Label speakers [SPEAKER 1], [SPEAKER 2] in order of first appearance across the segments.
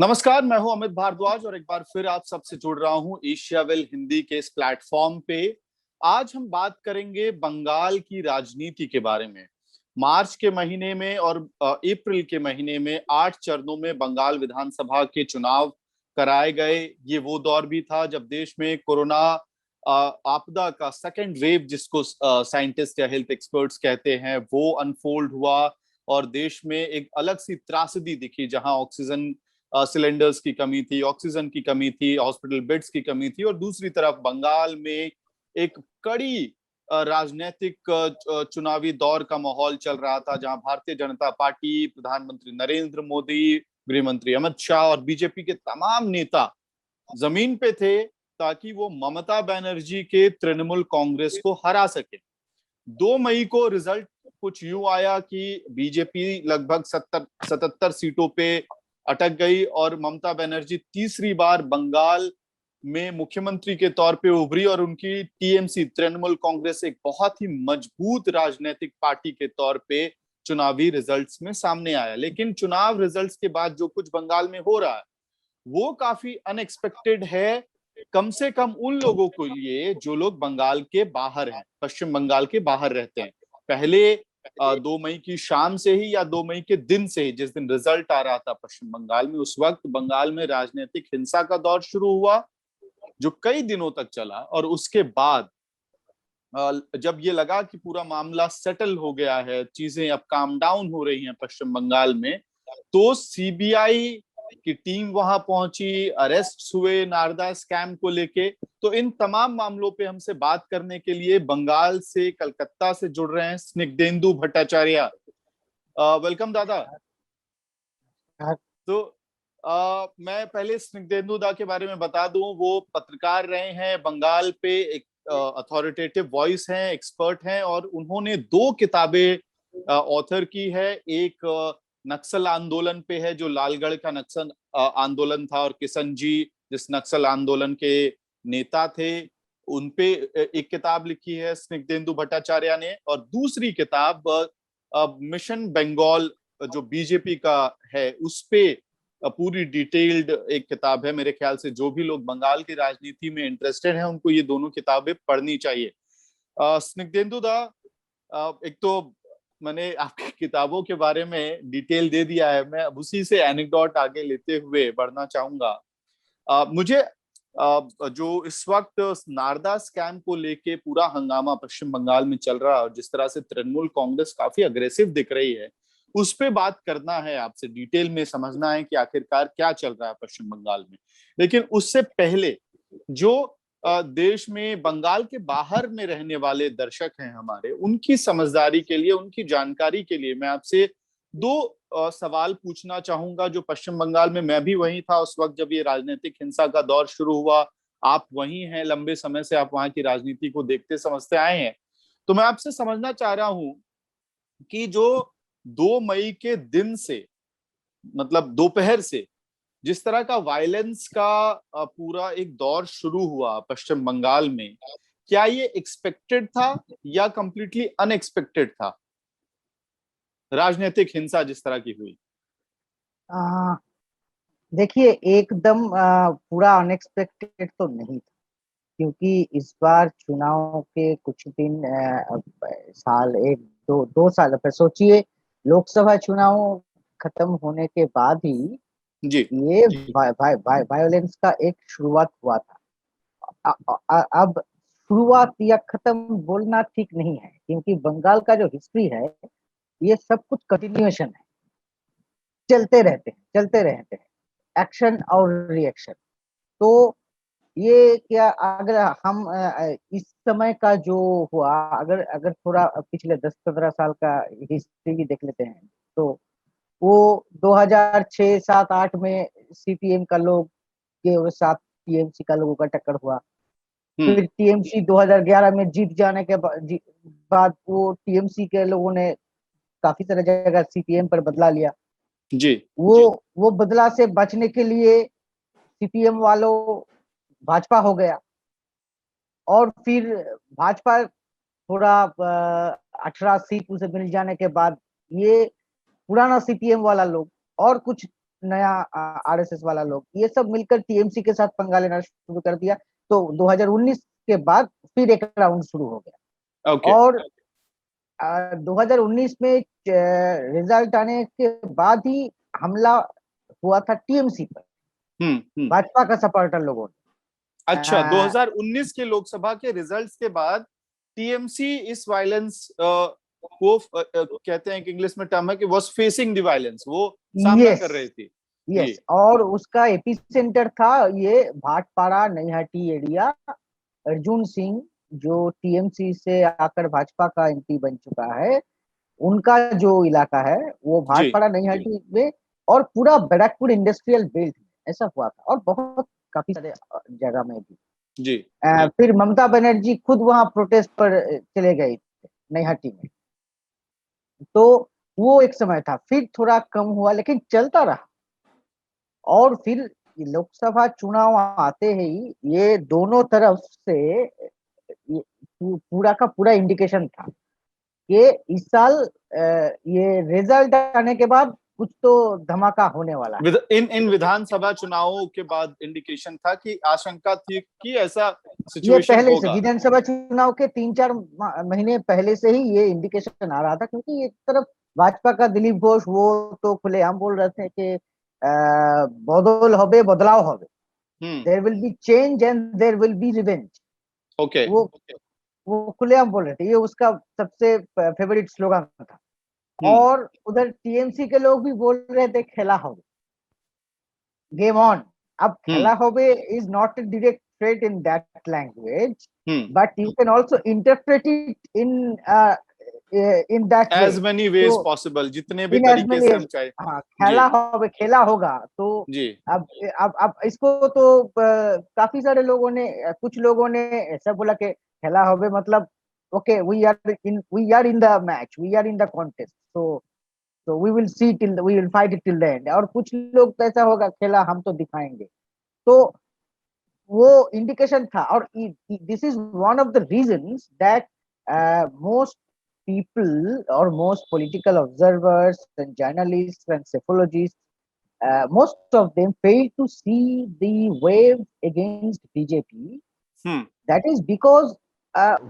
[SPEAKER 1] नमस्कार, मैं हूं अमित भारद्वाज और एक बार फिर आप सबसे जुड़ रहा हूं एशियावेल हिंदी के इस प्लेटफॉर्म पे। आज हम बात करेंगे बंगाल की राजनीति के बारे में। मार्च के महीने में और अप्रैल के महीने में 8 चरणों में बंगाल विधानसभा के चुनाव कराए गए। ये वो दौर भी था जब देश में कोरोना आपदा का सेकेंड वेव, जिसको साइंटिस्ट या हेल्थ एक्सपर्ट्स कहते हैं, वो अनफोल्ड हुआ और देश में एक अलग सी त्रासदी दिखी, जहां ऑक्सीजन सिलेंडर्स की कमी थी, ऑक्सीजन की कमी थी, हॉस्पिटल बेड्स की कमी थी। और दूसरी तरफ बंगाल में एक कड़ी राजनीतिक चुनावी दौर का माहौल चल रहा था, जहां भारतीय जनता पार्टी, प्रधानमंत्री नरेंद्र मोदी, गृह मंत्री अमित शाह और बीजेपी के तमाम नेता जमीन पे थे ताकि वो ममता बनर्जी के तृणमूल कांग्रेस को हरा सके। 2 मई को रिजल्ट कुछ यूं आया कि बीजेपी लगभग 77 सीटों पे अटक गई और ममता बनर्जी तीसरी बार बंगाल में मुख्यमंत्री के तौर पे उभरी और उनकी टीएमसी, तृणमूल कांग्रेस, एक बहुत ही मजबूत राजनीतिक पार्टी के तौर पे चुनावी रिजल्ट्स में सामने आया। लेकिन चुनाव रिजल्ट्स के बाद जो कुछ बंगाल में हो रहा है वो काफी अनएक्सपेक्टेड है, कम से कम उन लोगों के लिए जो लोग बंगाल के बाहर हैं, पश्चिम बंगाल के बाहर रहते हैं। पहले 2 मई की शाम से ही या 2 मई के दिन से ही, जिस दिन रिजल्ट आ रहा था पश्चिम बंगाल में, उस वक्त बंगाल में राजनीतिक हिंसा का दौर शुरू हुआ जो कई दिनों तक चला। और उसके बाद जब ये लगा कि पूरा मामला सेटल हो गया है, चीजें अब काम डाउन हो रही हैं पश्चिम बंगाल में, तो सीबीआई की टीम वहां पहुंची, अरेस्ट हुए नारदा स्कैम को लेके। तो इन तमाम मामलों पे हमसे बात करने के लिए बंगाल से, कलकत्ता से जुड़ रहे हैं स्निग्धेंदु भट्टाचार्य। वेलकम दादा। तो मैं पहले स्निग्धेंदु दा के बारे में बता दूं, वो पत्रकार रहे हैं बंगाल पे, एक अथॉरिटेटिव वॉइस हैं, एक्सपर्ट हैं, और उन्होंने 2 किताबें ऑथर की है। एक नक्सल आंदोलन पे है, जो लालगढ़ का नक्सल आंदोलन था, और किशन जी जिस नक्सल आंदोलन के नेता थे, उनपे एक किताब लिखी है स्निग्धेंदु भट्टाचार्य ने। और दूसरी किताब मिशन बंगाल, जो बीजेपी का है, उस पे पूरी डिटेल्ड एक किताब है। मेरे ख्याल से जो भी लोग बंगाल की राजनीति में इंटरेस्टेड हैं उनको ये दोनों किताबें पढ़नी चाहिए। स्निग्धेंदु दा, एक तो मैंने आपकी किताबों के बारे में डिटेल दे दिया है, मैं अब उसी से एनेक्डोट आगे लेते हुए बढ़ना चाहूंगा। मुझे जो इस वक्त नारदा स्कैम को लेके पूरा हंगामा पश्चिम बंगाल में चल रहा है और जिस तरह से तृणमूल कांग्रेस काफी अग्रेसिव दिख रही है, उस पे बात करना है आपसे, डिटेल में समझना है कि आखिरकार क्या चल रहा है पश्चिम बंगाल में। लेकिन उससे पहले जो देश में बंगाल के बाहर में रहने वाले दर्शक हैं हमारे, उनकी समझदारी के लिए, उनकी जानकारी के लिए मैं आपसे 2 सवाल पूछना चाहूंगा। जो पश्चिम बंगाल में, मैं भी वहीं था उस वक्त जब ये राजनीतिक हिंसा का दौर शुरू हुआ, आप वहीं हैं, लंबे समय से आप वहां की राजनीति को देखते समझते आए हैं। तो मैं आपसे समझना चाह रहा हूं कि जो 2 मई के दिन से, मतलब दोपहर से, जिस तरह का वायलेंस का पूरा एक दौर शुरू हुआ पश्चिम बंगाल में, क्या ये एक्सपेक्टेड था या कंप्लीटली अनएक्सपेक्टेड था, राजनीतिक हिंसा जिस तरह की हुई?
[SPEAKER 2] देखिए, एकदम पूरा अनएक्सपेक्टेड तो नहीं था, क्योंकि इस बार चुनाव के कुछ दिन साल एक दो दो साल फिर सोचिए, लोकसभा चुनाव खत्म होने के बाद ही
[SPEAKER 1] जी
[SPEAKER 2] ये वायोलेंस का एक शुरुआत हुआ था। अब शुरुआत या खत्म बोलना ठीक नहीं है, क्योंकि बंगाल का जो हिस्ट्री है ये सब कुछ कंटिन्यूएशन है, चलते रहते हैं, एक्शन और रिएक्शन। तो ये क्या, अगर हम इस समय का जो हुआ, अगर अगर थोड़ा पिछले 10-15 साल का हिस्ट्री भी देख लेते हैं, तो वो 2006, 7, 8 में सीपीएम का लोग के साथ टीएमसी का लोगों का टक्कर हुआ। फिर टीएमसी 2011 में जीत जाने के बाद वो टीएमसी के लोगों ने काफी सारी जगह सीपीएम पर बदला लिया।
[SPEAKER 1] जी
[SPEAKER 2] वो बदला से बचने के लिए सीपीएम वालों भाजपा हो गया, और फिर भाजपा थोड़ा 18 सीट उसे मिल जाने के बाद ये पुराना सीपीएम वाला लोग और कुछ नया आरएसएस वाला लोग, ये सब मिलकर टीएमसी के साथ पंगा लेना शुरू कर दिया। तो 2019 के बाद फिर एक राउंड शुरू हो गया।
[SPEAKER 1] ओके।
[SPEAKER 2] और 2019 में रिजल्ट आने के बाद ही हमला हुआ था टीएमसी पर, भाजपा का सपोर्टर लोगों ने।
[SPEAKER 1] अच्छा, 2019 के लोकसभा के रिजल्ट्स के बाद टीएमसी इस वायलेंस को कहते हैं कि इंग्लिश में टर्म है कि वाज फेसिंग द वायलेंस, वो सामना कर रही थी।
[SPEAKER 2] यस, और उसका एपिसेंटर था ये भाटपाड़ा नैहाटी एरिया। अर्जुन सिंह जो टीएमसी से आकर भाजपा का एमपी बन चुका है, उनका जो इलाका है वो भाटपाड़ा नैहाटी में, और पूरा बैरकपुर इंडस्ट्रियल बेल्ट में ऐसा हुआ था, और बहुत काफी सारे जगह में भी।
[SPEAKER 1] जी।
[SPEAKER 2] फिर ममता बनर्जी खुद वहां प्रोटेस्ट पर चले गए थे नैहाटी में। तो वो एक समय था, फिर थोड़ा कम हुआ लेकिन चलता रहा। और फिर लोकसभा चुनाव आते ही ये दोनों तरफ से पूरा का पूरा इंडिकेशन था कि इस साल ये रिजल्ट आने के बाद कुछ तो धमाका होने वाला है।
[SPEAKER 1] इन विधानसभा चुनावों के बाद इंडिकेशन था कि आशंका थी कि ऐसा
[SPEAKER 2] ये
[SPEAKER 1] सिचुएशन
[SPEAKER 2] पहले
[SPEAKER 1] होगा।
[SPEAKER 2] से विधानसभा चुनाव के 3-4 महीने पहले से ही ये इंडिकेशन आ रहा था, क्योंकि एक तरफ भाजपा का दिलीप घोष वो तो खुलेआम बोल रहे थे कि बदल होबे, बदलाव होबे, there will be change and there will be revenge.
[SPEAKER 1] Okay.
[SPEAKER 2] वो खुलेआम बोल रहे थे, ये उसका सबसे फेवरेट स्लोगन था। और उधर टीएमसी के लोग भी बोल रहे थे खेला होबे, गेम ऑन। अब खेला होबे is not a direct threat in that language, but you can also interpret it in that way,
[SPEAKER 1] as many ways possible, जितने भी
[SPEAKER 2] in as
[SPEAKER 1] तरीके
[SPEAKER 2] many
[SPEAKER 1] से
[SPEAKER 2] ways।
[SPEAKER 1] हम चाहे।
[SPEAKER 2] हाँ, खेला होबे, खेला होगा। तो
[SPEAKER 1] जी।
[SPEAKER 2] अब इसको तो काफी सारे लोगों ने, कुछ लोगों ने ऐसा बोला कि खेला होबे मतलब okay, we are in the match, we are in the contest, so we will see we will fight it till the end। और कुछ लोग तो ऐसा होगा खेला हम तो दिखाएंगे। तो वो इंडिकेशन था। और this is one of the reasons that most people or most political observers and journalists and psephologists, most of them fail to see the wave against BJP. That is because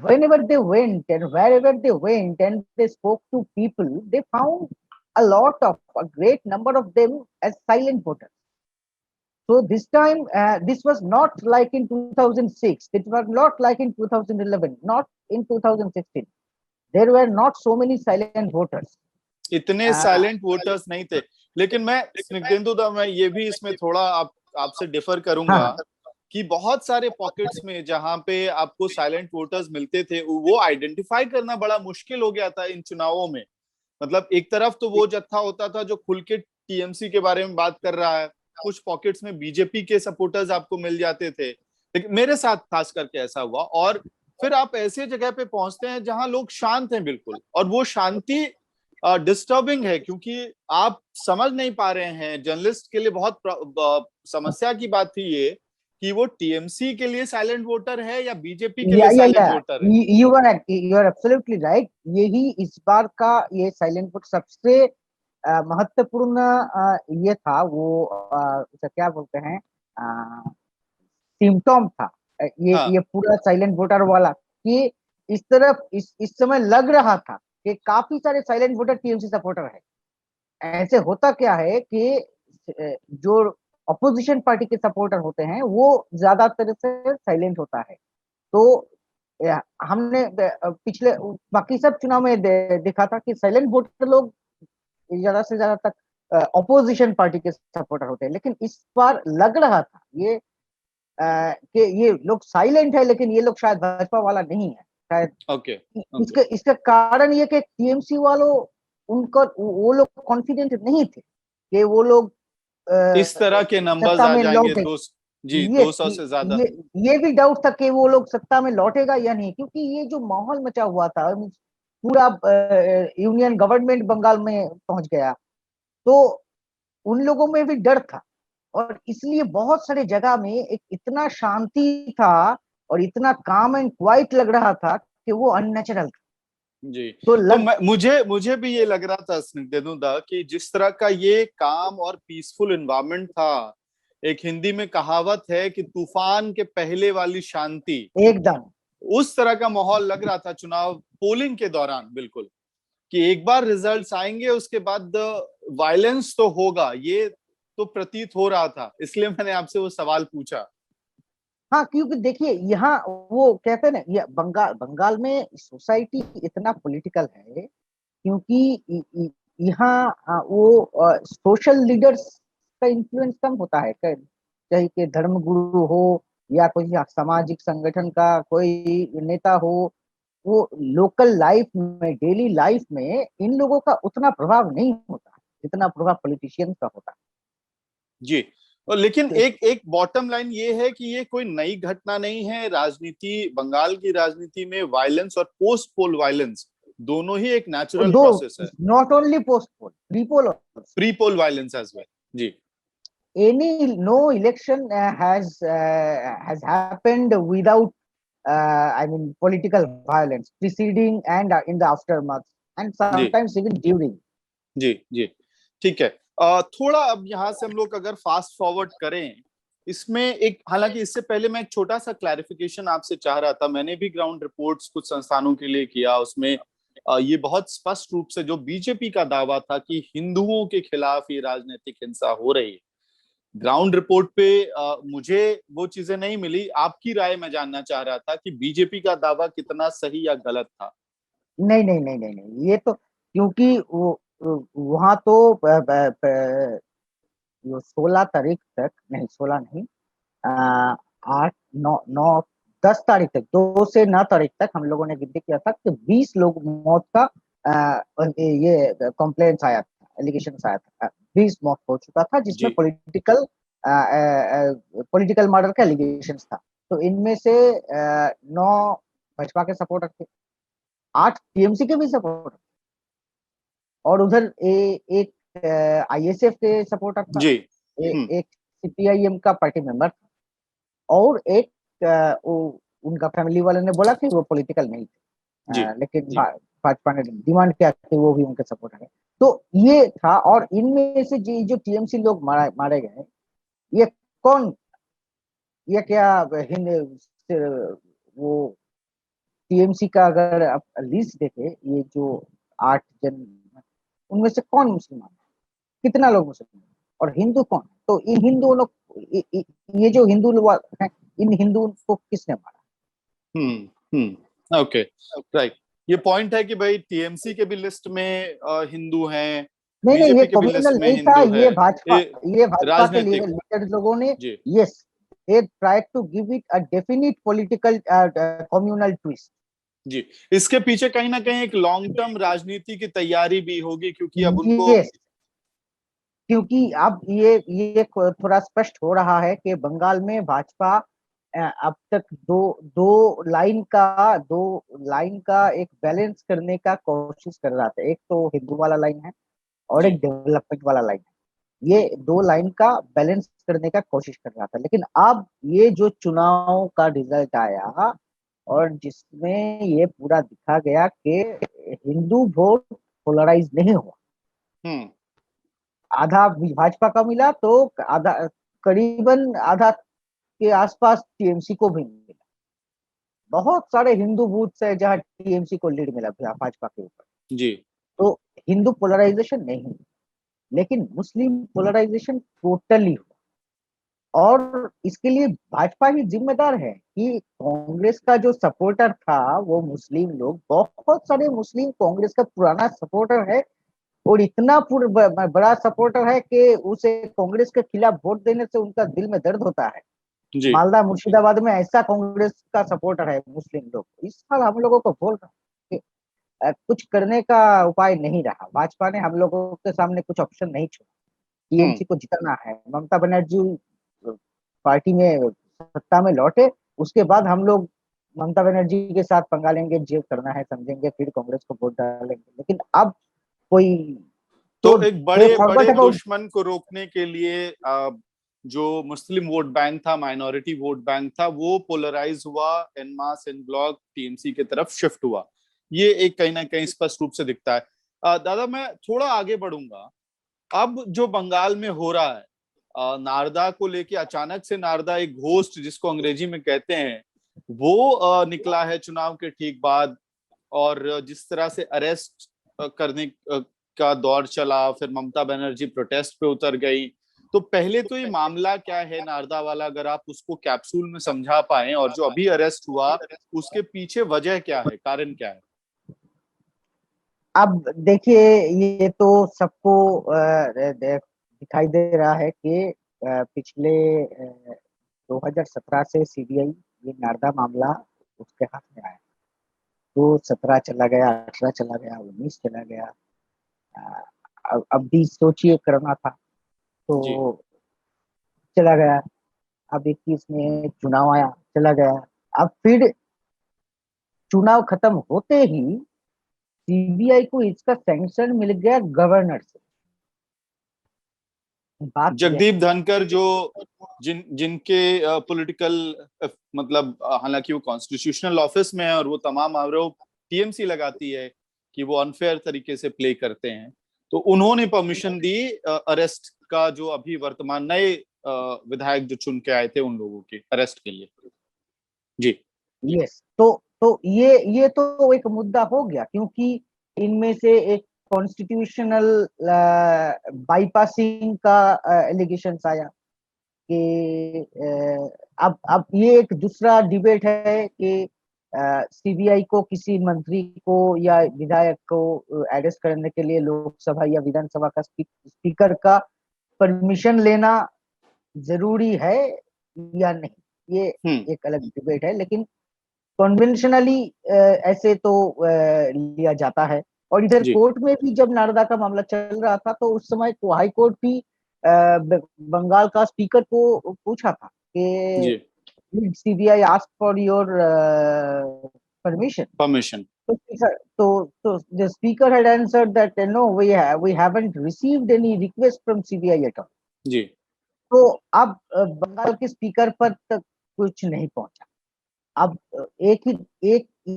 [SPEAKER 2] whenever they went and wherever they went and they spoke to people, they found a great number of them as silent voters. So this time, this was not like in 2006. It was not like in 2011. Not in 2016. There were not so many silent voters.
[SPEAKER 1] इतने silent voters नहीं थे। लेकिन मैं स्निग्धेंदु दा, मैं ये भी इसमें थोड़ा आपसे डिफर करूंगा कि बहुत सारे पॉकेट्स में जहां पे आपको साइलेंट वोटर्स मिलते थे, वो आइडेंटिफाई करना बड़ा मुश्किल हो गया था इन चुनावों में। मतलब एक तरफ तो वो जत्था होता था जो खुल के टीएमसी के बारे में बात कर रहा है, कुछ पॉकेट्स में बीजेपी के सपोर्टर्स आपको मिल जाते थे। लेकिन मेरे साथ खास करके ऐसा हुआ। और फिर आप ऐसे जगह पे पहुंचते हैं जहां लोग शांत हैं बिल्कुल, और वो शांति डिस्टर्बिंग है, क्योंकि आप समझ नहीं पा रहे हैं। जर्नलिस्ट के लिए बहुत समस्या की बात थी ये कि वो टीएमसी के लिए साइलेंट वोटर है या बीजेपी के लिए साइलेंट वोटर है।
[SPEAKER 2] You are absolutely right. यही इस बार का ये साइलेंट वोट सबसे महत्वपूर्ण ये था, वो उसे क्या बोलते हैं, सिम्टम था ये पूरा साइलेंट वोटर वाला, कि इस तरफ इस समय लग रहा था कि काफी सारे साइलेंट वोटर टीएमसी सपोर्टर है। ऐसे होता क्या है कि जो अपोजिशन पार्टी के सपोर्टर होते हैं वो ज्यादातर से साइलेंट होता है। तो हमने पिछले बाकी सब चुनाव में देखा था कि साइलेंट वोटर लोग ज्यादा से ज्यादा तक अपोजिशन पार्टी के सपोर्टर होते हैं। लेकिन इस बार लग रहा था ये कि ये लोग साइलेंट है, लेकिन ये लोग शायद भाजपा वाला नहीं है शायद।
[SPEAKER 1] ओके।
[SPEAKER 2] इसका कारण ये कि टीएमसी वालों उनका वो लोग कॉन्फिडेंट नहीं थे कि वो लोग
[SPEAKER 1] इस तरह के नंबर्स आ जाएंगे। 200 से ज्यादा।
[SPEAKER 2] ये भी डाउट था कि वो लोग सत्ता में लौटेगा या नहीं, क्योंकि ये जो माहौल मचा हुआ था, पूरा यूनियन गवर्नमेंट बंगाल में पहुंच गया, तो उन लोगों में भी डर था। और इसलिए बहुत सारे जगह में एक इतना शांति था और इतना काम एंड क्वाइट लग रहा था कि वो अननेचुरल था।
[SPEAKER 1] जी।
[SPEAKER 2] तो
[SPEAKER 1] तो मुझे मुझे भी ये लग रहा था स्निग्धेन्दुदा कि जिस तरह का ये काम और पीसफुल एनवायरनमेंट था, एक हिंदी में कहावत है कि तूफान के पहले वाली शांति,
[SPEAKER 2] एकदम
[SPEAKER 1] उस तरह का माहौल लग रहा था चुनाव पोलिंग के दौरान, बिल्कुल, कि एक बार रिजल्ट्स आएंगे उसके बाद वायलेंस तो होगा, ये तो प्रतीत हो रहा था, इसलिए मैंने आपसे वो सवाल पूछा।
[SPEAKER 2] हाँ, क्योंकि देखिए यहाँ वो कहते हैं ना, ये बंगाल बंगाल में सोसाइटी इतना पॉलिटिकल है, क्योंकि यहाँ वो सोशल लीडर्स का इन्फ्लुएंस कम होता है, चाहे कि धर्म गुरु हो या कोई सामाजिक संगठन का कोई नेता हो, वो लोकल लाइफ में, डेली लाइफ में इन लोगों का उतना प्रभाव नहीं होता जितना प्रभाव पॉलिटिशियंस का होता
[SPEAKER 1] जी। और लेकिन
[SPEAKER 2] है।
[SPEAKER 1] एक एक बॉटम लाइन ये है कि ये कोई नई घटना नहीं है, राजनीति, बंगाल की राजनीति में वायलेंस और पोस्ट पोल वायलेंस दोनों ही एक नेचुरल
[SPEAKER 2] दो,
[SPEAKER 1] प्रोसेस है।
[SPEAKER 2] Not only post poll, pre poll also.
[SPEAKER 1] Pre poll violence as well. जी।
[SPEAKER 2] No election has happened without I mean political violence preceding and in the aftermath and
[SPEAKER 1] जी।
[SPEAKER 2] sometimes even during.
[SPEAKER 1] जी। जी। ठीक है। थोड़ा अब यहाँ से हम लोग अगर फास्ट फॉरवर्ड करें इसमें, एक, हालांकि इससे पहले मैं एक छोटा सा क्लैरिफिकेशन आपसे चाह रहा था। मैंने भी ग्राउंड रिपोर्ट्स कुछ संस्थानों के लिए किया, उसमें ये बहुत स्पष्ट रूप से जो बीजेपी का दावा था कि हिंदुओं के खिलाफ ये राजनीतिक हिंसा हो रही है, ग्राउंड रिपोर्ट पे मुझे वो चीजें नहीं मिली। आपकी राय मैं जानना चाह रहा था कि बीजेपी का दावा कितना सही या गलत था।
[SPEAKER 2] नहीं नहीं नहीं नहीं नहीं, ये तो क्योंकि वो वहां तो 16 तारीख तक नहीं, 16 नहीं, 8 9 9 10 तारीख तक, 2 से 9 तारीख तक हम लोगों ने गिनती किया था कि 20 लोग मौत का ये कंप्लेंट्स आया था, एलिगेशन आया था, 20 मौत हो चुका था जिसमें
[SPEAKER 1] जी।
[SPEAKER 2] पॉलिटिकल मर्डर का एलिगेशन था। तो इनमें से 9 भाजपा के सपोर्टर थे, 8 टीएमसी के भी सपोर्टर, और उधर एक आईएसएफ के सपोर्टर था,
[SPEAKER 1] जी।
[SPEAKER 2] एक सीपीआईएम का पार्टी मेंबर था, और एक उनका फैमिली वाले ने बोला कि वो पॉलिटिकल नहीं थे,
[SPEAKER 1] जी।
[SPEAKER 2] लेकिन
[SPEAKER 1] जी।
[SPEAKER 2] भाजपा ने डिमांड किया कि वो भी उनके सपोर्टर है। तो ये था, और इनमें से जो टीएमसी लोग मारे गए, ये कौन, ये क्या हिंद वो टीएमसी का अगर आप लिस्ट देखे, ये जो 8 जन, उनमें से कौन मुसलमान है, कितना लोग मुसलमान है, और हिंदू कौन है? तो इन हिंदुओं लोग, ये जो हिंदू लोग हैं, इन हिंदुओं को किसने मारा?
[SPEAKER 1] Okay, right. ये पॉइंट है कि भाई टीएमसी के भी लिस्ट में हिंदू हैं,
[SPEAKER 2] नहीं नहीं, ये
[SPEAKER 1] बीजेपी के भी लिस्ट
[SPEAKER 2] कम्युनल
[SPEAKER 1] में
[SPEAKER 2] नहीं था,
[SPEAKER 1] हिंदू है।
[SPEAKER 2] ये भाजपा के
[SPEAKER 1] राजनीतिक।
[SPEAKER 2] लीडर लोगों ने,
[SPEAKER 1] जी।
[SPEAKER 2] Yes, they tried to give it a definite political communal twist.
[SPEAKER 1] जी। इसके पीछे कहीं ना कहीं एक लॉन्ग टर्म राजनीति की तैयारी भी होगी, क्योंकि अब उनको,
[SPEAKER 2] यस, क्योंकि अब ये थोड़ा स्पष्ट हो रहा है कि बंगाल में भाजपा अब तक दो लाइन का एक बैलेंस करने का कोशिश कर रहा था। एक तो हिंदू वाला लाइन है और
[SPEAKER 1] जी।
[SPEAKER 2] एक डेवलपमेंट वाला लाइन है। ये
[SPEAKER 1] जी।
[SPEAKER 2] दो लाइन का बैलेंस करने का कोशिश कर रहा था, लेकिन अब ये जो चुनाव का रिजल्ट आया और जिसमें ये पूरा दिखा गया कि हिंदू वोट पोलराइज नहीं हुआ, आधा भाजपा का मिला तो आधा, करीबन आधा के आसपास टीएमसी को भी मिला। बहुत सारे हिंदू बूथ है जहां टीएमसी को लीड मिला भाजपा के ऊपर।
[SPEAKER 1] जी।
[SPEAKER 2] तो हिंदू पोलराइजेशन नहीं, लेकिन मुस्लिम पोलराइजेशन टोटली हुआ, और इसके लिए भाजपा ही जिम्मेदार है कि कांग्रेस का जो सपोर्टर था वो मुस्लिम लोग, बहुत सारे मुस्लिम कांग्रेस का पुराना सपोर्टर है, और इतना बड़ा सपोर्टर है कि उसे कांग्रेस के खिलाफ वोट देने से उनका दिल में दर्द होता है।
[SPEAKER 1] जी।
[SPEAKER 2] मालदा मुर्शिदाबाद में ऐसा कांग्रेस का सपोर्टर है मुस्लिम लोग। इस साल हम लोगों को बोल रहा है कि कुछ करने का उपाय नहीं रहा, भाजपा ने हम लोगों के सामने कुछ ऑप्शन नहीं छोड़ा, टीएमसी को जिताना है, ममता बनर्जी पार्टी में सत्ता में लौटे, उसके बाद हम लोग ममता बनर्जी के साथ पंगा लेंगे, जो करना है समझेंगे, फिर कांग्रेस को वोट डालेंगे। लेकिन अब कोई
[SPEAKER 1] तो एक बड़े बड़े
[SPEAKER 2] अबाउट,
[SPEAKER 1] दुश्मन को रोकने के लिए जो मुस्लिम वोट बैंक था, माइनॉरिटी वोट बैंक था, वो पोलराइज हुआ, एन मास एन ब्लॉक टीएमसी की तरफ शिफ्ट हुआ। ये एक कहीं ना कहीं स्पष्ट रूप से दिखता है। दादा, मैं थोड़ा आगे बढ़ूंगा। अब जो बंगाल में हो रहा है, नारदा को लेके अचानक से नारदा, एक घोस्ट जिसको अंग्रेजी में कहते हैं, वो निकला है चुनाव के ठीक बाद। और जिस तरह से अरेस्ट करने का दौर चला, फिर ममता बनर्जी प्रोटेस्ट पे उतर गई। तो पहले तो ये मामला क्या है नारदा वाला, अगर आप उसको कैप्सूल में समझा पाए, और जो अभी अरेस्ट हुआ उसके पीछे वजह क्या है, कारण क्या है?
[SPEAKER 2] अब देखिए, ये तो सबको दिखाई दे रहा है कि पिछले 2017 से सीबीआई ये नारदा मामला उसके हाथ में आया। तो 17 चला गया, 18 चला गया, 19 चला गया। अब भी सोचिए, करना था
[SPEAKER 1] जी।
[SPEAKER 2] तो चला गया। अब 21 में चुनाव आया, चला गया। अब फिर चुनाव खत्म होते ही सीबीआई को इसका सैंक्शन मिल गया गवर्नर से। बात यह
[SPEAKER 1] जगदीप धनकर, जो जिनके पॉलिटिकल, मतलब हालांकि वो कॉन्स्टिट्यूशनल ऑफिस में है और वो तमाम आरोप टीएमसी लगाती है कि वो अनफेयर तरीके से प्ले करते हैं, तो उन्होंने परमिशन दी अरेस्ट का, जो अभी वर्तमान नए विधायक जो चुन के आए थे उन लोगों के अरेस्ट के लिए। जी।
[SPEAKER 2] यस, तो ये तो एक मुद्दा हो गया, क्योंकि इनमें से एक कॉन्स्टिट्यूशनल बाईपासिंग का एलिगेशन आया कि अब ये एक दूसरा डिबेट है कि सीबीआई को किसी मंत्री को या विधायक को अरेस्ट करने के लिए लोकसभा या विधानसभा का स्पीकर का परमिशन लेना जरूरी है या नहीं। ये
[SPEAKER 1] हम्म।
[SPEAKER 2] एक अलग डिबेट है, लेकिन कन्वेंशनली ऐसे तो लिया जाता है। और इधर
[SPEAKER 1] जी।
[SPEAKER 2] कोर्ट में भी जब नारदा का मामला चल रहा था, तो उस समय को हाई कोर्ट भी बंगाल का स्पीकर को पूछा था
[SPEAKER 1] जी।
[SPEAKER 2] कि CBI ask for your permission.
[SPEAKER 1] Permission.
[SPEAKER 2] तो the speaker had answered that no, we haven't received any request from CBI at all.
[SPEAKER 1] जी।
[SPEAKER 2] तो अब बंगाल के स्पीकर पर तक कुछ नहीं पहुंचा। अब एक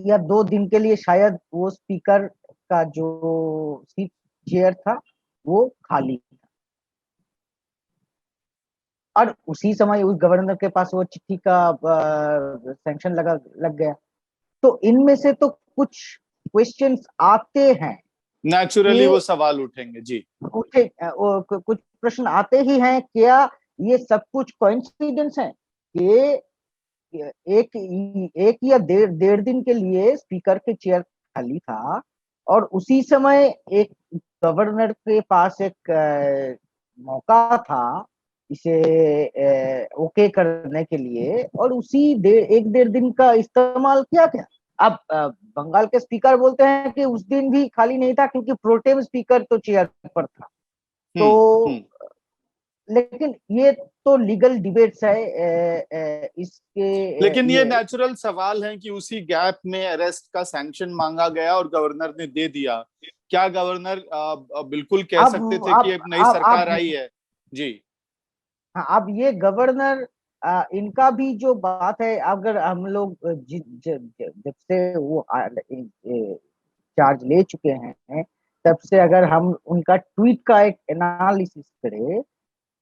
[SPEAKER 2] या 2 दिन के लिए शायद वो स्पीकर का जो सीट, चेयर था, वो खाली था। और उसी समय उस गवर्नर के पास वो चिट्ठी का सैंक्शन लग गया। तो इनमें से तो कुछ क्वेश्चंस आते हैं
[SPEAKER 1] नेचुरली
[SPEAKER 2] कि
[SPEAKER 1] वो सवाल उठेंगे। जी।
[SPEAKER 2] कुछ प्रश्न आते ही हैं, क्या ये सब कुछ कोइंसिडेंस है कि एक एक या डेढ़ दिन के लिए स्पीकर के चेयर खाली था, और उसी समय एक गवर्नर के पास एक मौका था इसे ओके करने के लिए, और उसी एक डेढ़ दिन का इस्तेमाल किया गया। अब बंगाल के स्पीकर बोलते हैं कि उस दिन भी खाली नहीं था, क्योंकि प्रोटेम स्पीकर तो चेयर पर था। तो
[SPEAKER 1] हम्म।
[SPEAKER 2] लेकिन ये तो लीगल डिबेट्स है इसके
[SPEAKER 1] लेकिन ये
[SPEAKER 2] ये
[SPEAKER 1] नेचुरल सवाल है कि उसी गैप में अरेस्ट का सैंक्शन मांगा गया और गवर्नर ने दे दिया। क्या गवर्नर बिल्कुल कह
[SPEAKER 2] अब
[SPEAKER 1] सकते थे कि एक नई सरकार आई
[SPEAKER 2] अब
[SPEAKER 1] है? जी।
[SPEAKER 2] हाँ, अब ये गवर्नर इनका भी जो बात है, अगर हम लोग जब से वो चार्ज ले चुके हैं, तब से अगर हम उनका ट्वीट का एक एनालिसिस करें,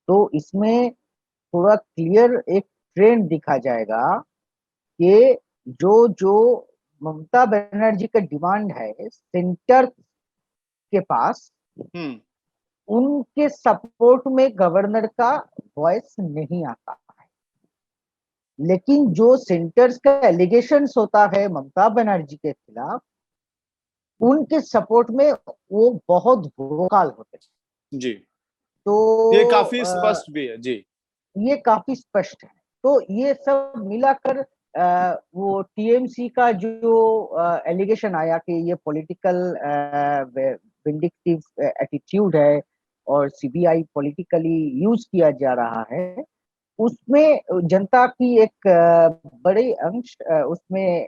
[SPEAKER 2] तो इसमें थोड़ा क्लियर एक ट्रेंड दिखा जाएगा कि जो जो ममता बनर्जी का डिमांड है सेंटर के पास,
[SPEAKER 1] हम्म।
[SPEAKER 2] उनके सपोर्ट में गवर्नर का वॉइस नहीं आता है। लेकिन जो सेंटर्स का एलिगेशंस होता है ममता बनर्जी के खिलाफ, उनके सपोर्ट में वो बहुत वोकल होते हैं।
[SPEAKER 1] जी।
[SPEAKER 2] तो
[SPEAKER 1] ये काफी स्पष्ट भी है। जी।
[SPEAKER 2] ये काफी स्पष्ट है। तो ये सब मिलाकर वो टीएमसी का जो एलिगेशन आया कि ये पॉलिटिकल विंडिक्टिव एटीट्यूड है और सीबीआई पॉलिटिकली यूज किया जा रहा है, उसमें जनता की एक बड़ी अंश उसमें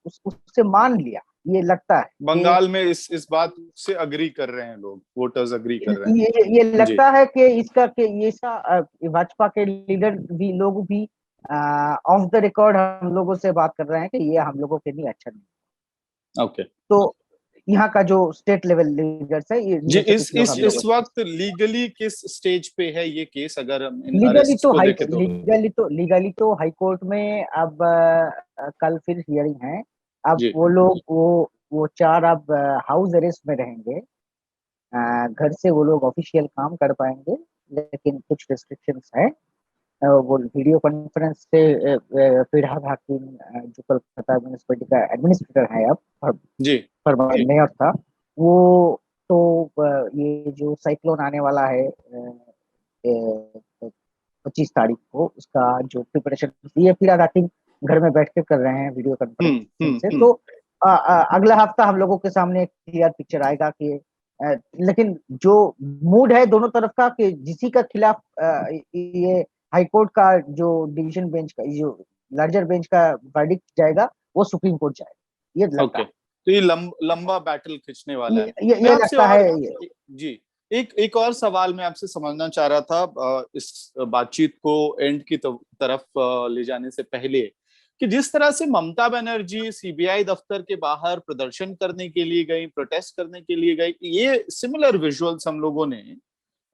[SPEAKER 2] उससे मान लिया, ये लगता है कि
[SPEAKER 1] बंगाल में इस बात से अग्री कर रहे हैं लोग, वोटर्स अग्री कर रहे
[SPEAKER 2] ये
[SPEAKER 1] हैं। जी।
[SPEAKER 2] लगता है कि इसका कि ये इसका भाजपा के लीडर भी लोग भी ऑफ द रिकॉर्ड हम लोगों से बात कर रहे हैं कि ये हम लोगों के लिए अच्छा नहीं।
[SPEAKER 1] ओके।
[SPEAKER 2] तो यहाँ का जो स्टेट लेवल लीडर्स है, ये
[SPEAKER 1] जी,
[SPEAKER 2] इनमें से कुछ लोग हम
[SPEAKER 1] इस
[SPEAKER 2] लोग
[SPEAKER 1] वक्त लीगली किस स्टेज पे है ये केस, अगर हम इन
[SPEAKER 2] लीगली
[SPEAKER 1] अरेस्ट
[SPEAKER 2] तो
[SPEAKER 1] को
[SPEAKER 2] हाई
[SPEAKER 1] देखें तो?
[SPEAKER 2] लीगली तो हाई कोर्ट में अब कल फिर हियरिंग है। अब
[SPEAKER 1] जी।
[SPEAKER 2] वो लोग वो चार अब हाउस अरेस्ट में रहेंगे। घर से वो लोग ऑफिशियल काम कर पाएंगे, लेकिन कुछ रिस्ट्रिक्शंस है। वो वीडियो कॉन्फ्रेंस से फिरहाद हाकिम, जो कोलकाता म्यूनिसिपैलिटी का एडमिनिस्ट्रेटर है अब,
[SPEAKER 1] जी।
[SPEAKER 2] मेयर था वो, तो ये जो साइक्लोन आने वाला है 25 तारीख को, उसका जो प्रिपरेशन, ये फिलहाल हाकिम घर में बैठ के कर रहे हैं वीडियो कॉन्फ्रेंसिंग से। तो अगला हफ्ता हम लोगों के सामने एक क्लियर पिक्चर आएगा कि लेकिन जो मूड है दोनों तरफ का, कि जिसी का खिलाफ ये हाईकोर्ट का जो डिवीजन बेंच का, जो लार्जर बेंच का वर्डिक्ट जाएगा, वो सुप्रीम कोर्ट जाएगा, ये लगता
[SPEAKER 1] ओके,
[SPEAKER 2] है।
[SPEAKER 1] तो ये लंबा बैटल खिंचने वाला है। मैं
[SPEAKER 2] ये
[SPEAKER 1] आपसे
[SPEAKER 2] लगता है
[SPEAKER 1] और
[SPEAKER 2] ये।
[SPEAKER 1] जी, एक और सवाल मैं आपसे समझना चाह रहा था इस बातचीत को एंड की तरफ ले जाने से पहले, कि जिस तरह से ममता बनर्जी सीबीआई दफ्तर के बाहर प्रदर्शन करने के लिए गई, प्रोटेस्ट करने के लिए गई, ये सिमिलर विजुअल्स हम लोगों ने,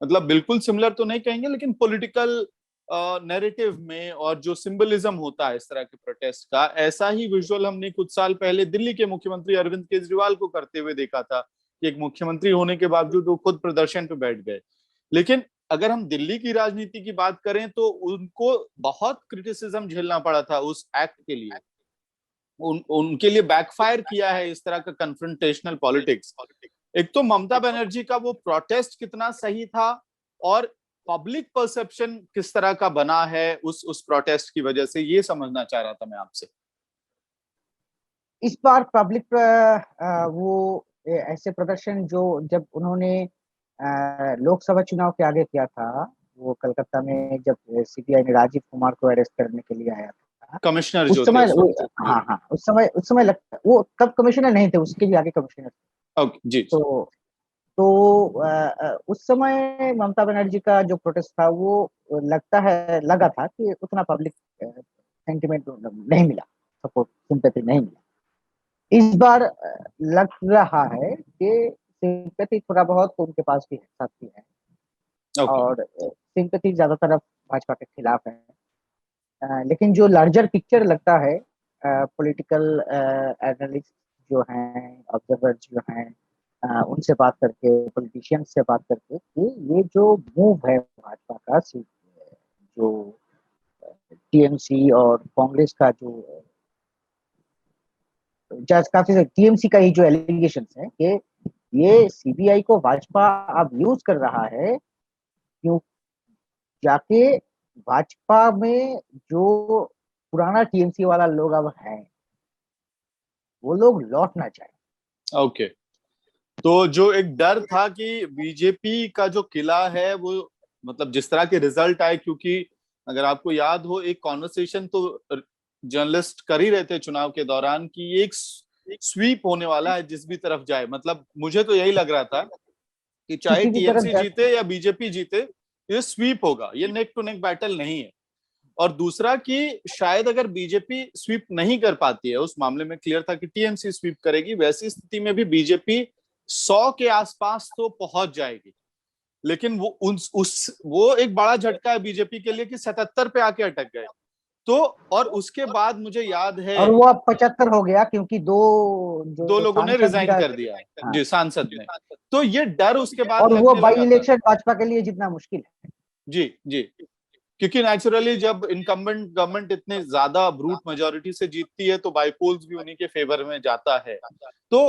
[SPEAKER 1] मतलब बिल्कुल सिमिलर तो नहीं कहेंगे, लेकिन पॉलिटिकल नैरेटिव में और जो सिंबलिज्म होता है इस तरह के प्रोटेस्ट का, ऐसा ही विजुअल हमने कुछ साल पहले दिल्ली के मुख्यमंत्री अरविंद केजरीवाल को करते हुए देखा था, कि एक मुख्यमंत्री होने के बावजूद वो खुद प्रदर्शन पे बैठ गए। लेकिन अगर हम दिल्ली की राजनीति की बात करें तो उनको बहुत क्रिटिसिज्म झेलना पड़ा था उस एक्ट के लिए। उनके लिए बैकफायर किया है इस तरह का कन्फ्रंटेशनल पॉलिटिक्स। एक तो ममता बनर्जी का वो प्रोटेस्ट कितना सही था, और पब्लिक परसेप्शन किस तरह का बना है उस प्रोटेस्ट की वजह से, ये समझना चाह रहा था मैं आपसे।
[SPEAKER 2] इस बार पब्लिक वो ऐसे प्रदर्शन जो जब उन्होंने लोकसभा चुनाव के आगे किया था, वो कलकत्ता में जब सीबीआई ने राजीव कुमार को अरेस्ट करने के लिए आया था,
[SPEAKER 1] कमिश्नर
[SPEAKER 2] उस
[SPEAKER 1] जो थे
[SPEAKER 2] समय
[SPEAKER 1] उस वक्त। जी।
[SPEAKER 2] हाँ हाँ, उस समय लगता, वो तब कमिश्नर नहीं थे, उसके भी आगे कमिश्नर थे।
[SPEAKER 1] ओके जी।
[SPEAKER 2] तो उस समय ममता बनर्जी का जो प्रोटेस्ट था, वो लगा था कि उतना पब्लिक सेंटिमेंट नहीं मिला, सपोर्ट, सिंपैथी नहीं मिला। इस बार लग रहा है कि सिंपैथी थोड़ा बहुत तो उनके पास भी है, साथ भी है,
[SPEAKER 1] ओके।
[SPEAKER 2] और सिंपैथी ज्यादातर अब भाजपा के खिलाफ है। लेकिन जो लार्जर पिक्चर लगता है, पॉलिटिकल एनालिस्ट जो हैं, ऑब्जर्वर्स जो हैं, उनसे बात करके, पॉलिटिशियंस से बात करके, कि ये जो मूव है भाजपा का, जो टीएमसी और कांग्रेस का जो काफी टीएमसी का ही जो एलिगेशन है कि ये सीबीआई को भाजपा अब यूज कर रहा है, क्यों जाके भाजपा में जो पुराना टीएमसी वाला लोग अब है, वो लोग लौट ना जाए।
[SPEAKER 1] ओके, तो जो एक डर था कि बीजेपी का जो किला है वो, मतलब जिस तरह के रिजल्ट आए, क्योंकि अगर आपको याद हो एक कॉन्वर्सेशन तो जर्नलिस्ट कर ही रहे थे चुनाव के दौरान, कि एक स्वीप होने वाला है जिस भी तरफ जाए। मतलब मुझे तो यही लग रहा था कि चाहे
[SPEAKER 2] किसी भी तरफ
[SPEAKER 1] टीएमसी
[SPEAKER 2] जा।
[SPEAKER 1] जीते या बीजेपी जीते, ये स्वीप होगा, ये नेक टू नेक बैटल नहीं है। और दूसरा कि शायद अगर बीजेपी स्वीप नहीं कर पाती है, उस मामले में क्लियर था कि टीएमसी स्वीप करेगी, वैसी स्थिति में भी बीजेपी 100 के आसपास तो पहुंच जाएगी। लेकिन वो एक बड़ा झटका है बीजेपी के लिए कि 77 पे आके अटक गए। तो और उसके बाद मुझे याद है
[SPEAKER 2] और वो अब 75 हो गया, क्योंकि दो
[SPEAKER 1] दो
[SPEAKER 2] जो
[SPEAKER 1] लोगों ने
[SPEAKER 2] सांसद
[SPEAKER 1] रिजाइन
[SPEAKER 2] गिरा।
[SPEAKER 1] कर दिया।
[SPEAKER 2] हाँ,
[SPEAKER 1] जी, सांसद ने। तो ये डर उसके बाद
[SPEAKER 2] और वो
[SPEAKER 1] लगने
[SPEAKER 2] बाई
[SPEAKER 1] लगा था।
[SPEAKER 2] इलेक्शन भाजपा के लिए जितना मुश्किल है।
[SPEAKER 1] जी जी, क्योंकि नेचुरली जब इनकम्बेंट गवर्नमेंट इतने ज्यादा ब्रूट मेजोरिटी से जीतती है तो बाईपोल्स भी उन्हीं के फेवर में जाता है। तो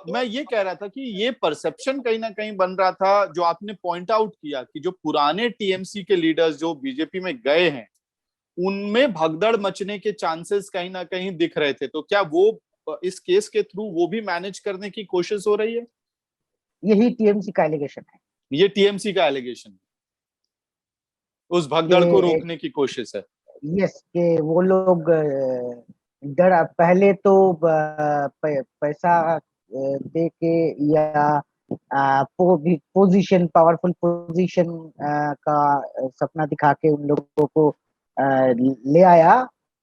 [SPEAKER 1] मैं ये कह रहा था कि ये परसेप्शन कहीं ना कहीं बन रहा था, जो आपने पॉइंट आउट किया कि जो पुराने टीएमसी के लीडर्स जो बीजेपी में गए हैं, उनमें भगदड़ मचने के चांसेस कहीं ना कहीं दिख रहे थे। तो क्या वो इस केस के थ्रू वो भी मैनेज करने की कोशिश हो रही है?
[SPEAKER 2] यही टीएमसी का एलिगेशन है
[SPEAKER 1] ये टीएमसी का एलिगेशन है, उस भगदड़ को
[SPEAKER 2] कि
[SPEAKER 1] रोकने की कोशिश है।
[SPEAKER 2] यस, कि वो लोग डर पहले तो पैसा दे के, या पोजीशन, पावरफुल पोजीशन का सपना दिखा के उन लोगों को ले आया।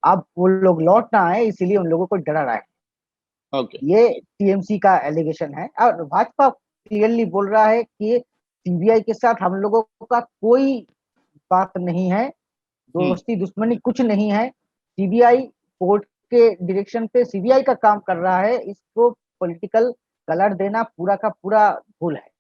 [SPEAKER 2] अब वो लोग लौट ना आए, इसीलिए उन लोगों को डरा रहा है।
[SPEAKER 1] ओके।
[SPEAKER 2] ये टीएमसी का एलिगेशन है और भाजपा क्लियरली बोल रहा है कि सीबीआई के साथ हम लोगों का कोई बात नहीं है, दोस्ती दुश्मनी कुछ नहीं है। सीबीआई कोर्ट के डायरेक्शन पे सीबीआई का काम कर रहा है, इसको पॉलिटिकल कलर देना पूरा का पूरा भूल है।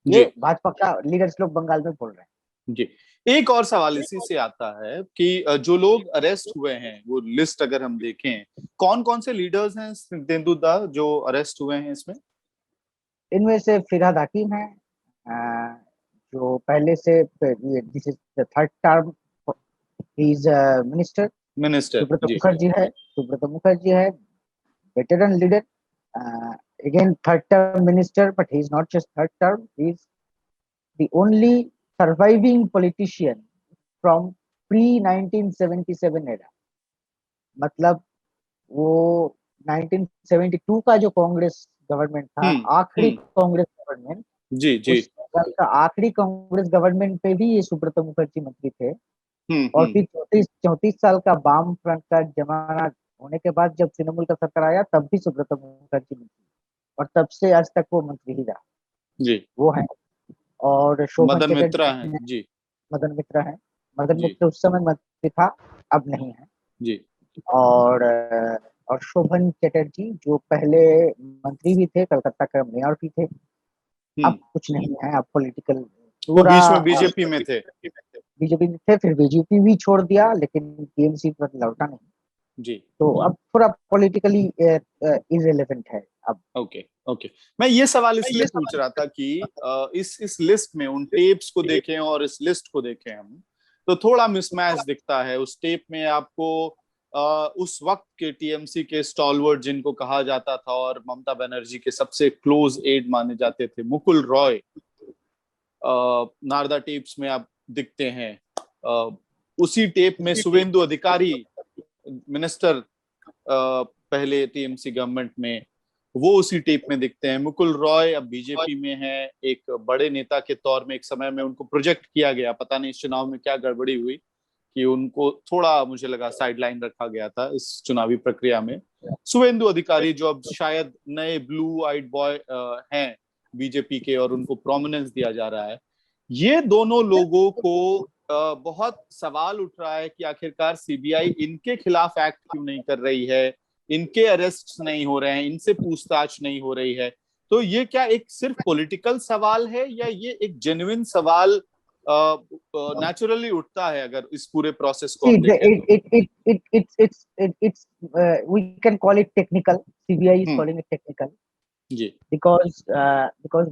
[SPEAKER 2] ये भाजपा का लीडर्स लोग बंगाल में बोल रहे हैं।
[SPEAKER 1] जी, एक और सवाल इसी से आता है कि जो लोग अरेस्ट हुए हैं वो लिस्ट अगर हम देखें, कौन कौन से लीडर्स हैं तेंदुदा जो अरेस्ट हुए हैं इसमें?
[SPEAKER 2] इनमें से फिरहाद हकीम है, जो पहले से this is the third term he is minister. Subrata
[SPEAKER 1] ji
[SPEAKER 2] Mukherjee है, सुब्रत मुखर्जी है, veteran leader, again third term minister, but he is not just third term, he is the only surviving politician from pre 1977 era। मतलब वो 1972 का जो कांग्रेस गवर्नमेंट था, आखिरी Congress government,
[SPEAKER 1] जी जी,
[SPEAKER 2] उस साल का आखिरी कांग्रेस गवर्नमेंट पे भी ये सुब्रत मुखर्जी मंत्री थे। और फिर 34 साल का वाम फ्रंट का जमाना होने के बाद जब तृणमूल का सरकार आया तब भी सुब्रत मुखर्जी मंत्री, और तब से आज तक वो मंत्री ही रहा
[SPEAKER 1] जी,
[SPEAKER 2] वो है। और शोभन
[SPEAKER 1] मदन
[SPEAKER 2] चटर्जी
[SPEAKER 1] मित्रा है जी,
[SPEAKER 2] मदन मित्रा है। मदन मित्रा उस समय मंत्री था, अब नहीं है
[SPEAKER 1] जी।
[SPEAKER 2] और शोभन चटर्जी जो पहले मंत्री भी थे, कलकत्ता का मेयर भी थे, अब कुछ नहीं है, अब पॉलिटिकल
[SPEAKER 1] वो बीच में बीजेपी में थे,
[SPEAKER 2] बीजेपी में थे, फिर बीजेपी भी छोड़ दिया, लेकिन टीएमसी पर लौटा नहीं
[SPEAKER 1] जी।
[SPEAKER 2] तो अब पूरा पॉलिटिकली इररिलेवेंट है अब।
[SPEAKER 1] ओके ओके, मैं ये सवाल इसलिए पूछ रहा था कि इस लिस्ट में उन टेप्स को देखें और इस लिस्ट को देखें हम, तो थोड़ा मिसमैच दिखता है। उस टेप में आपको उस वक्त के टीएमसी के स्टॉलवर्ड जिनको कहा जाता था और ममता बनर्जी के सबसे क्लोज एड माने जाते थे, मुकुल रॉय नारदा टेप्स में आप दिखते हैं। उसी टेप में शुवेंदु अधिकारी, मिनिस्टर पहले टीएमसी गवर्नमेंट में, वो उसी टेप में दिखते हैं। मुकुल रॉय अब बीजेपी में है, एक बड़े नेता के तौर में एक समय में उनको प्रोजेक्ट किया गया, पता नहीं इस चुनाव में क्या गड़बड़ी हुई कि उनको थोड़ा मुझे लगा साइडलाइन रखा गया था इस चुनावी प्रक्रिया में। शुवेंदु अधिकारी जो अब शायद नए ब्लू आइड बॉय हैं बीजेपी के और उनको प्रोमिनेंस दिया जा रहा है, ये दोनों लोगों को बहुत सवाल उठ रहा है कि आखिरकार सीबीआई इनके खिलाफ एक्ट क्यों नहीं कर रही है, इनके अरेस्ट नहीं हो रहे हैं, इनसे पूछताछ नहीं हो रही है। तो ये क्या एक सिर्फ पॉलिटिकल सवाल है या ये एक जेन्युइन सवाल नेचुरली उठता है अगर इस पूरे प्रोसेस को हम देखें
[SPEAKER 2] तो? We can call it technical. CBI is calling it technical.
[SPEAKER 1] Ji,
[SPEAKER 2] because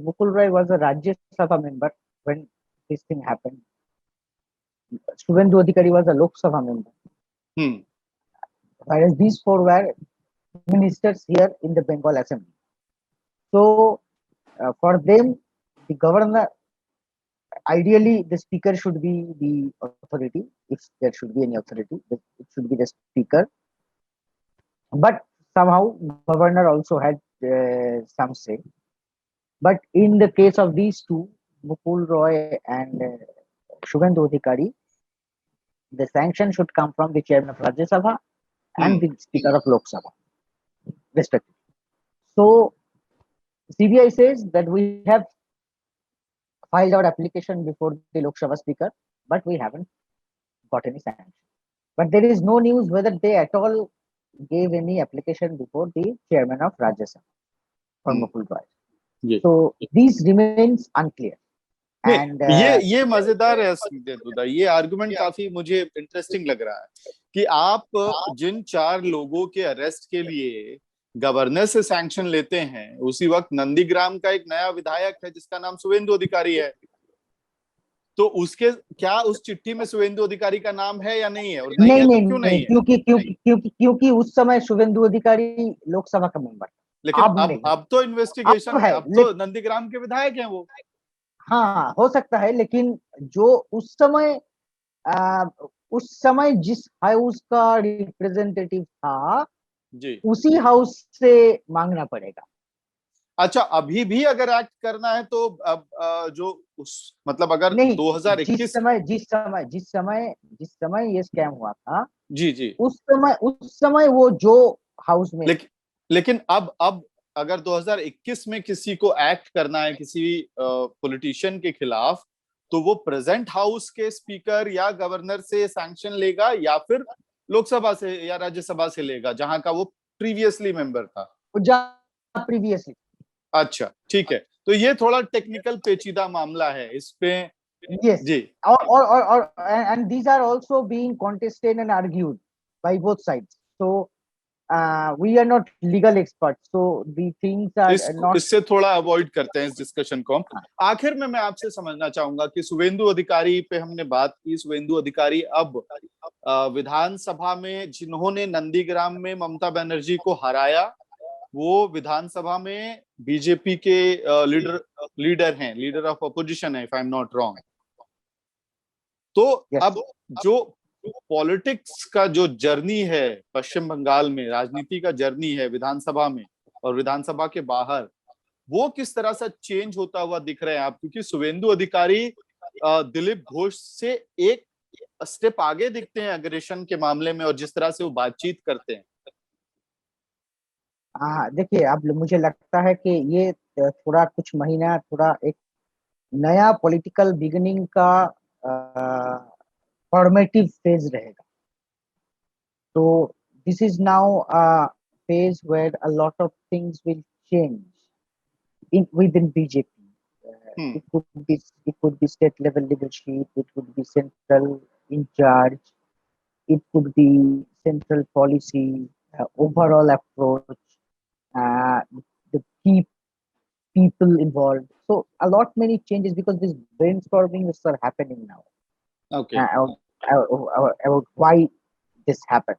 [SPEAKER 2] Mukul Roy was a Rajya Sabha member when this thing happened. Shubhendu Adhikari was a Lok Sabha member. Whereas these four were ministers here in the Bengal Assembly. So for them, the governor, ideally the speaker should be the authority. If there should be any authority, it should be the speaker. But somehow governor also had some say. But in the case of these two, Mukul Roy and Shubhendu Adhikari, the sanction should come from the chairman of Rajya Sabha and the speaker of Lok Sabha, respectively. So CBI says that we have filed our application before the Lok Sabha speaker, but we haven't got any sanction. But there is no news whether they at all gave any application before the chairman of Rajya Sabha for Mukul Roy. So these remains unclear.
[SPEAKER 1] And ये मजेदार है स्मिता, ये argument काफी मुझे interesting लग रहा है कि आप जिन 4 लोगों के अरेस्ट के लिए गवर्नर से सैंक्शन लेते हैं, उसी वक्त नंदीग्राम का एक नया विधायक है जिसका नाम शुवेंदु अधिकारी है, तो उसके क्या उस चिट्ठी में शुवेंदु अधिकारी का नाम है या नहीं है? और नहीं है तो क्यों नहीं है?
[SPEAKER 2] क्योंकि उस समय शुवेंदु अधिकारी लोकसभा का मेंबर,
[SPEAKER 1] लेकिन अब तो इन्वेस्टिगेशन है, अब तो नंदीग्राम के विधायक हैं वो।
[SPEAKER 2] हाँ, हो सकता है, लेकिन जो उस समय जिस हाउस का रिप्रेजेंटेटिव था
[SPEAKER 1] जी, उसी
[SPEAKER 2] हाउस से मांगना पड़ेगा।
[SPEAKER 1] अच्छा, अभी भी अगर एक्ट करना है तो अब जो उस मतलब अगर 2021
[SPEAKER 2] जिस समय ये स्कैम हुआ था,
[SPEAKER 1] जी जी,
[SPEAKER 2] उस समय वो जो हाउस में
[SPEAKER 1] लेकिन अब अगर 2021 में किसी को एक्ट करना है किसी पॉलिटिशियन के खिलाफ, तो वो प्रेजेंट हाउस के स्पीकर या गवर्नर से सैंक्शन लेगा या फिर लोकसभा से या राज्यसभा से लेगा, जहां का वो प्रीवियसली मेंबर था।
[SPEAKER 2] प्रीवियसली।
[SPEAKER 1] अच्छा, ठीक है। तो ये थोड़ा टेक्निकल पेचीदा मामला है इस पे।
[SPEAKER 2] Yes,
[SPEAKER 1] ji.
[SPEAKER 2] and these are also being contested and argued by both sides. So we are not legal experts, so the things are not.
[SPEAKER 1] इससे थोड़ा अवॉइड करते हैं इस डिस्कशन को हम। आखिर में मैं आपसे समझना चाहूंगा कि शुभेंदु अधिकारी पे हमने बात की। शुभेंदु अधिकारी अब विधानसभा में, जिन्होंने नंदीग्राम में ममता बनर्जी को हराया, वो विधानसभा में बीजेपी के लीडर हैं, लीडर ऑफ अपोजिशन है, if I am not wrong. तो
[SPEAKER 2] Yes.
[SPEAKER 1] अब जो पॉलिटिक्स का जो जर्नी है पश्चिम बंगाल में, राजनीति का जर्नी है विधानसभा में और विधानसभा के बाहर, वो किस तरह से चेंज होता हुआ दिख रहे हैं आप? क्योंकि शुभेंदु अधिकारी दिलीप घोष से एक स्टेप आगे दिखते हैं अग्रेशन के मामले में और जिस तरह से वो बातचीत करते हैं।
[SPEAKER 2] हाँ, देखिए, अब मुझे लगता है कि ये थोड़ा कुछ महीना थोड़ा एक नया पॉलिटिकल बिगिनिंग का फॉर्मेटिव फेज रहेगा। तो this is now a phase where a lot of things will change in within BJP. It could be state level leadership. It could be central in charge. It could be central policy, overall approach, the key people involved. So a lot many changes because this brainstorming is happening now.
[SPEAKER 1] Okay.
[SPEAKER 2] About why this happened,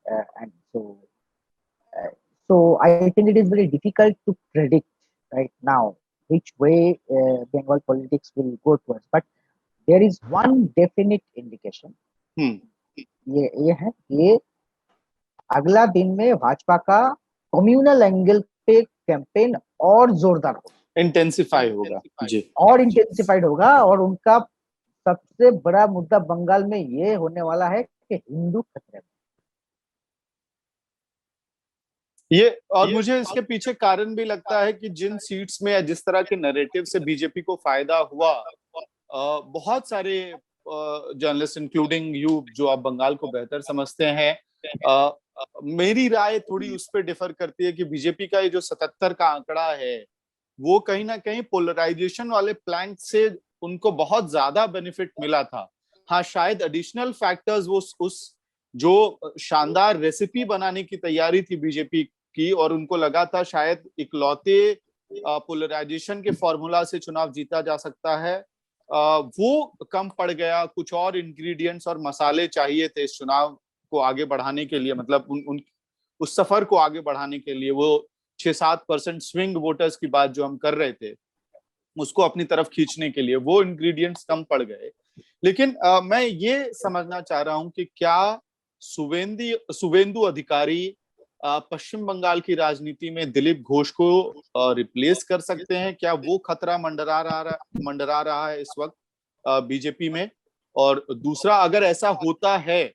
[SPEAKER 2] and so I think it is very difficult to predict right now which way Bengal politics will go towards. But there is one definite indication. ये है कि अगला दिन में भाजपा का communal angle पे campaign और जोरदार होगा,
[SPEAKER 1] इंटेंसिफाई होगा जी,
[SPEAKER 2] और इंटेंसिफाइड होगा। और उनका सबसे बड़ा मुद्दा बंगाल में ये होने वाला है कि हिंदू खतरे में।
[SPEAKER 1] ये और मुझे इसके पीछे कारण भी लगता है कि जिन सीट्स में जिस तरह के नैरेटिव से बीजेपी को फायदा हुआ, बहुत सारे जर्नलिस्ट इंक्लूडिंग यू जो आप बंगाल को बेहतर समझते हैं, मेरी राय थोड़ी उस पर डिफर करती है कि बीजेपी का ये जो 77 का आंकड़ा है वो कहीं ना कहीं पोलराइजेशन वाले प्लैंक से उनको बहुत ज्यादा बेनिफिट मिला था। हाँ, शायद एडिशनल फैक्टर्स वो उस जो शानदार रेसिपी बनाने की तैयारी थी बीजेपी की और उनको लगा था शायद इकलौते पोलराइजेशन के फॉर्मूला से चुनाव जीता जा सकता है, वो कम पड़ गया। कुछ और इंग्रेडिएंट्स और मसाले चाहिए थे इस चुनाव को आगे बढ़ाने के लिए, मतलब उस सफर को आगे बढ़ाने के लिए। वो 6-7% स्विंग वोटर्स की बात जो हम कर रहे थे उसको अपनी तरफ खींचने के लिए वो इंग्रेडिएंट्स कम पड़ गए। लेकिन मैं ये समझना चाह रहा हूं कि क्या शुभेंदु अधिकारी पश्चिम बंगाल की राजनीति में दिलीप घोष को रिप्लेस कर सकते हैं? क्या वो खतरा मंडरा रहा है इस वक्त बीजेपी में? और दूसरा, अगर ऐसा होता है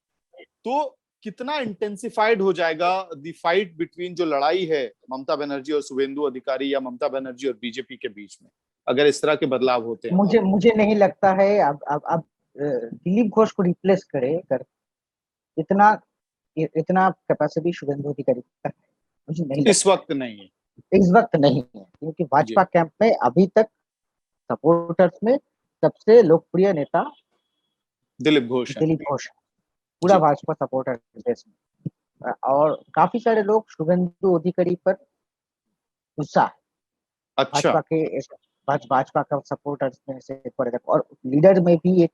[SPEAKER 1] तो कितना इंटेंसिफाइड हो जाएगा द फाइट बिटवीन, जो लड़ाई है ममता बनर्जी और शुभेंदु अधिकारी या ममता बनर्जी और बीजेपी के बीच में, अगर इस तरह के बदलाव होते हैं?
[SPEAKER 2] मुझे नहीं लगता है अब दिलीप घोष को रिप्लेस कर इतना कैपेसिटी शुभेंदु अधिकारी का है, मुझे नहीं लगता।
[SPEAKER 1] इस वक्त नहीं है,
[SPEAKER 2] इस वक्त नहीं है, क्योंकि भाजपा कैंप में अभी तक सपोर्टर्स में सबसे लोकप्रिय नेता दिलीप घोष पूरा भाजपा सपोर्टर देश में, और काफी सारे लोग शुभेंदु अधिकारी पर गुस्सा है।
[SPEAKER 1] अच्छा,
[SPEAKER 2] भाजपा का सपोर्टर्स में से पड़ेगा, और लीडर में भी एक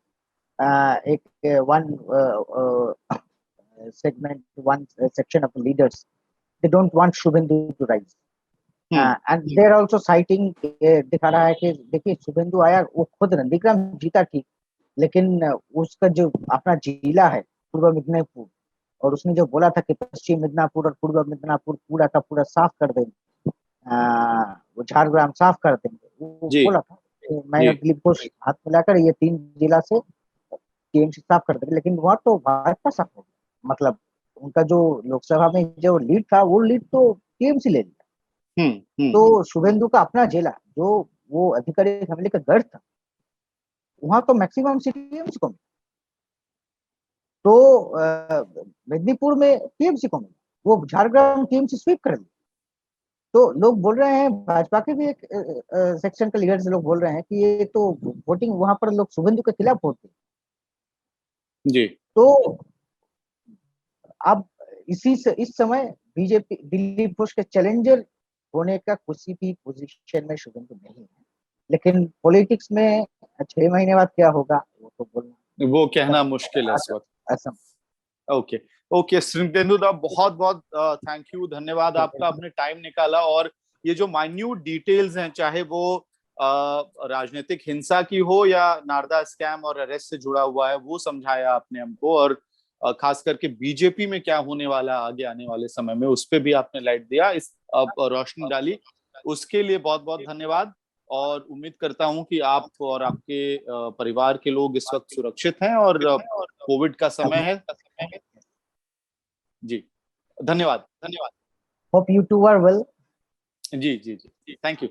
[SPEAKER 2] one segment, one section of leaders, they don't want Shubhendu to rise. And they're also citing, दिखा रहा है कि देखिए शुभेंदु आया, वो खुद नंदीग्राम जीता ठीक, लेकिन उसका जो अपना जिला है पूर्व मिदनापुर, और उसने जो बोला था कि पश्चिम मिदनापुर और पूर्व मिदनापुर पूरा का पूरा साफ कर देंगे, वो झारग्राम साफ कर देंगे, वो बोला था कि मैं दिलीप घोष हाथ मिलाकर ये 3 जिला से टीएमसी साफ कर देंगे। लेकिन वहाँ तो भाजपा साफ हो गया, मतलब उनका जो लोकसभा में जो लीड था वो लीड तो टीएमसी ले लिया। तो शुभेंदु का अपना जिला जो वो आधिकारिक हमले का गढ़ था, वहां तो मैक्सिमम सीट टीएमसी को मिला। तो मेदिनीपुर में टीएमसी को मिला, वो झारग्राम टीएमसी स्वीप कर दी। तो लोग बोल रहे हैं, भाजपा के भी एक सेक्शन के लीडर्स लोग बोल रहे हैं कि ये तो वोटिंग वहां पर लोग शुभेंदु के खिलाफ वोट दिए
[SPEAKER 1] जी।
[SPEAKER 2] तो अब इस समय बीजेपी दिल्ली घोष के चैलेंजर होने का किसी भी पोजीशन में शुभेंदु नहीं है, लेकिन पॉलिटिक्स में 6 महीने बाद क्या होगा वो तो बोलना,
[SPEAKER 1] वो कहना मुश्किल है इस वक्त।
[SPEAKER 2] असम।
[SPEAKER 1] ओके ओके श्रीतेंदु दा, बहुत बहुत थैंक यू, धन्यवाद आपका, आपने टाइम निकाला और ये जो माइन्यूट डिटेल्स हैं, चाहे वो राजनीतिक हिंसा की हो या नारदा स्कैम और अरेस्ट से जुड़ा हुआ है, वो समझाया आपने हमको, और खास करके बीजेपी में क्या होने वाला आगे आने वाले समय में उस पर भी आपने लाइट दिया, इस रोशनी डाली, उसके लिए बहुत बहुत धन्यवाद। और उम्मीद करता हूं कि आप और आपके परिवार के लोग इस वक्त सुरक्षित हैं और कोविड का समय है। जी धन्यवाद।
[SPEAKER 2] Hope you two are well.
[SPEAKER 1] जी जी जी, थैंक यू।